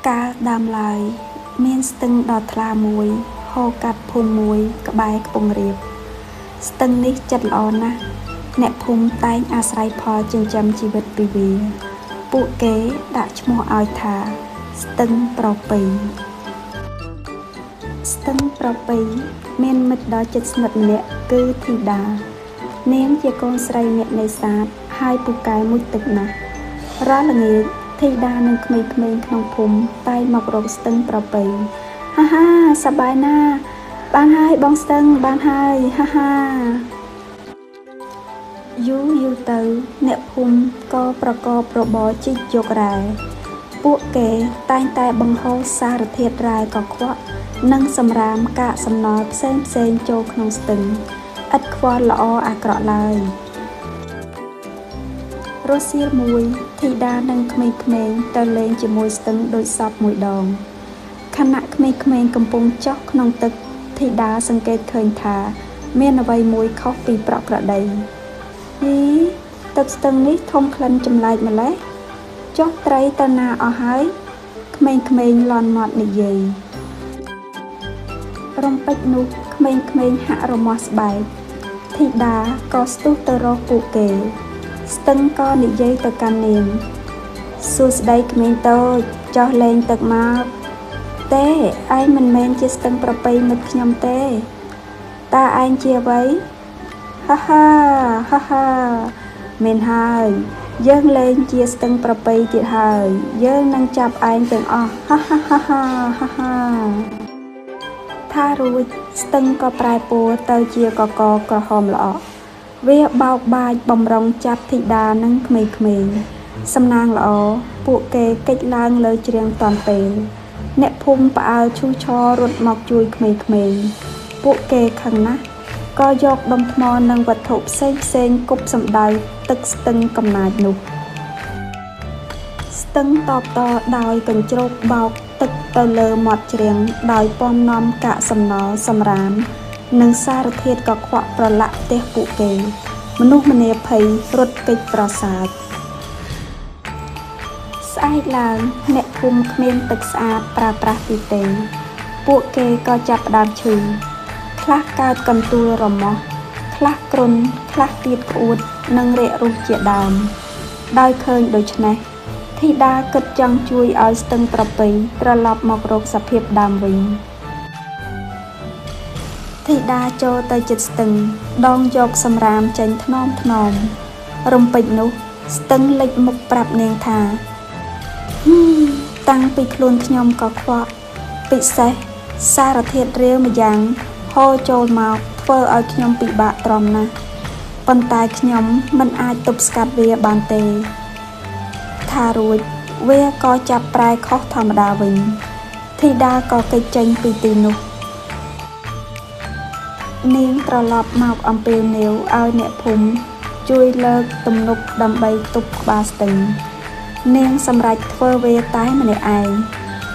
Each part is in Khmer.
Cá đam lại miên stưng đọt thla muối hô cắt phun muối cả bài bông riệp stưng ní chật lọ na nẹp phun tay asai phò chừng chăm chi vật bì bì bộ kế đã chmua ao thả stưng propi miên mít đó chật ngật nẹ cư thì đà ném chia con sray nẹ này sát hai bù cái mũi tực nè ra là nghề thì đa nâng khmei khmeiក្នុងភូមិតែមករកស្ទឹងប្រពៃហាហាសប្បាយណាស់បានហើយបងស្ទឹងបានហើយហាហាយូរទៅអ្នកភូមិក៏ប្រកបរបរជីកយករ៉ែពួកគេតែងតែបង្ហូរសារធាតុរ៉ែកខ្វក់និងសម្រាមកាកសំណល់ផ្សេងចូលក្នុងស្ទឹងឥតខ្វល់ល្អអាក្រក់ឡើយរសៀលមួយធីតានិងក្មេងៗទៅលេងជាមួយស្ទឹងដូចសពមួយដងខណៈក្មេងៗកំពុងចុះក្នុងទឹកធីតាសង្កេតឃើញថាមានអ្វីមួយខុសពីប្រក្រតីទឹកស្ទឹងនេះធំក្លិនចម្លែកម្ល៉េះចុះត្រីទៅណាអស់ហើយក្មេងៗលន់មាត់និយាយរំពេចនោះក្មេងៗហាក់រមាស់ស្បែកធីតាក៏ស្ទុះទៅរកពួកគេស្ទឹងក៏និយាយទៅកាន់នាងសួស្ដីក្មេងតូចចុះលេងទឹកមកទេឯងមិនមែនជាស្ទឹងប្រពៃមិត្តខ្ញុំទេតើឯងជាអ្វីហាហាមែនហើយយើងលេងជាស្ទឹងប្រពៃទៀតហើយយើងនឹងចាប់ឯងទាំងអស់ហាថារួចស្ទឹងក៏ប្រែពណ៌ទៅជាកកក្រហមល្អវាបោកបាចបំរុងចាប់ធីតានិងក្មេងៗសំណាងល្អពួកគេកិច្ចឡើងលើជ្រៀងតាន់ពេលអ្នកភូមិផ្អើលឈូឆររត់មកជួយក្មេងៗពួកគេខឹងណាស់ក៏យកដុំថ្មនិងវត្ថុផ្សេងគប់សម្ដៅទឹកស្ទឹងកំណាចនោះស្ទឹងតបតដោយកញ្ជ្រោកបោកទឹកទៅលើមាត់ជ្រៀងដោយពំនាំកាកសំណល់សម្រាមនិងសារធាតុកខ្វក់ប្រឡាក់ផ្ទះពួកគេមនុស្សម្នាភ័យរត់គេចប្រសាទស្អែកឡើងអ្នកភូមិគ្មានទឹកស្អាតប្រើប្រាស់ទីទេពួកគេក៏ចាប់ផ្ដើមឈឺខ្លះកើតកន្ទួលរមាស់ខ្លះគ្រុនខ្លះទៀតក្អួតនិងរាគរូសជាដើមដោយឃើញដូច្នេះធីតាគិតចង់ជួយឲ្យស្ទឹងប្រពៃត្រឡប់មករកសភាពដើមវិញធីតាចូលទៅជិតស្ទឹងដងយកសម្រាមចេញថ្នមរំពេចនោះស្ទឹងលេចមុខប្រាប់នាងថាតាំងពីខ្លួនខ្ញុំក៏ខ្វក់ពិសេសសារធាតុរាវម្យ៉ាងហូរចូលមកធ្វើឲ្យខ្ញុំពិបាកទ្រាំណាស់ប៉ុន្តែខ្ញុំមិនអាចទប់ស្កាត់វាបានទេថារួចវាក៏ចាប់ប្រែខុសធម្មតាវិញធីតាក៏គេចចេញពីទីនោះនាងត្រឡប់មកអំពាវនាវឲ្យអ្នកភូមិជួយលើកទំនប់ដើម្បីទប់ក្បាលស្ទឹងនាងសម្រេចធ្វើវាតែម្នាក់ឯង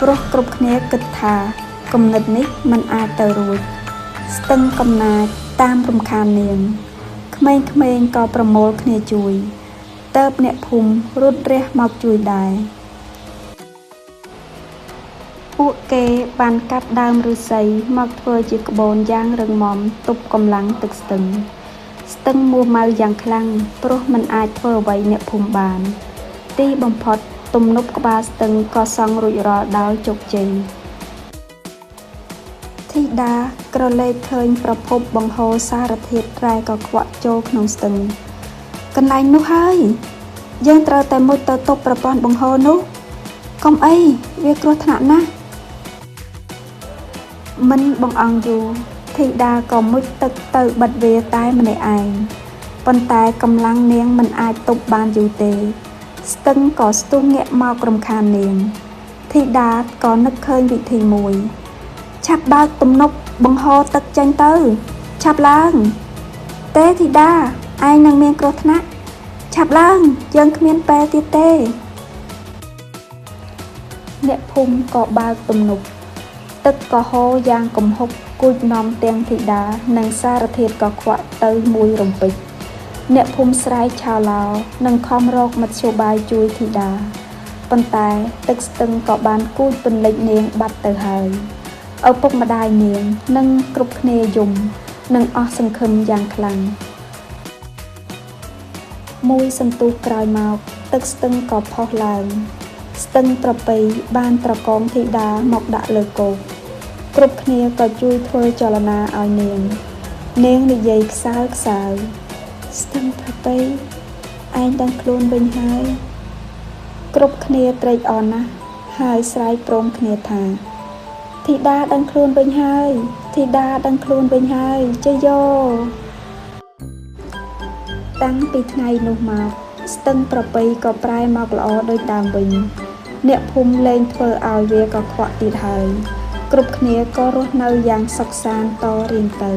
ព្រោះគ្រប់គ្នាគិតថាគំនិតនេះមិនអាចទៅរួចស្ទឹងកំណាចតាមរំខាននាងក្មេងៗក៏ប្រមូលគ្នាជួយទើបអ្នកភូមិរត់រះមកជួយដែរពួកគេបានកាប់ដើមឫស្សីមកធ្វើជាក្បូនយ៉ាងរឹងមាំទប់កម្លាំងទឹកស្ទឹងមួម៉ៅយ៉ាងខ្លាំងព្រោះមិនអាចធ្វើអ្វីអ្នកភូមិបានទីបំផុតទំនប់ក្បាលស្ទឹងក៏សង់រួចរាល់ដោយជោគជ័យធីតាក្រឡេកឃើញប្រភពបង្ហូរសារធាតុរ៉ែកខ្វក់ចូលក្នុងស្ទឹងកន្លែងនោះហើយយើងត្រូវតែមុជទៅទប់ប្រព័ន្ធបង្ហូរនោះកុំអីវាគ្រោះថ្នាក់ណាស់មិនបង្អង់យូរធីតាក៏មុជទឹកទៅបិទវាតែម្នាក់ឯងប៉ុន្តែកម្លាំងនាងមិនអាចទប់បានយូរទេស្ទឹងក៏ស្ទុះងាកមករំខាននាងធីតាក៏នឹកឃើញវិធីមួយឆាប់បើកទំនប់បង្ហូរទឹកចេញទៅឆាប់ឡើងទេធីតាឯងនឹងមានគ្រោះថ្នាក់ឆាប់ឡើងយើងគ្មានពេលទៀតទេអ្នកភូមិក៏បើកទំនប់ទឹកក៏ហូរយ៉ាងគំហុកគួចនាំទាំងធីតានិងសារធាតុកខ្វក់ទៅមួយរំពេចអ្នកភូមិស្រែកឆោឡោនិងខំរកមធ្យោបាយជួយធីតា ប៉ុន្តែទឹកស្ទឹងក៏បានគូចពន្លិចនាងបាត់ទៅហើយឪពុកម្ដាយនាងនិងគ្រប់គ្នាយំនិងអស់សង្ឃឹមយ៉ាងខ្លាំងមួយសន្ទុះក្រោយមកទឹកស្ទឹងក៏ផុសឡើងស្ទឹងប្រពៃបានត្រកងធីតាមកដាក់លើគោកគ្រប់គ្នាក៏ជួយធ្វើចលនាឲ្យនាងនិយាយខ្សើស្ទឹងប្រពៃឯងដឹងខ្លួនវិញហើយគ្រប់គ្នាត្រេកអរណាស់ហើយស្រែកព្រមគ្នាថាធីតាដឹងខ្លួនវិញហើយជ័យយោតាំងពីថ្ងៃនោះមកស្ទឹងប្រពៃក៏ប្រែមកល្អដូចដើមវិញអ្នកភូមិលែងធ្វើឲ្យវាកខ្វក់ទៀតហើយគ្រប់គ្នាក៏រស់នៅយ៉ាងសុខសាន្តតរៀងទៅ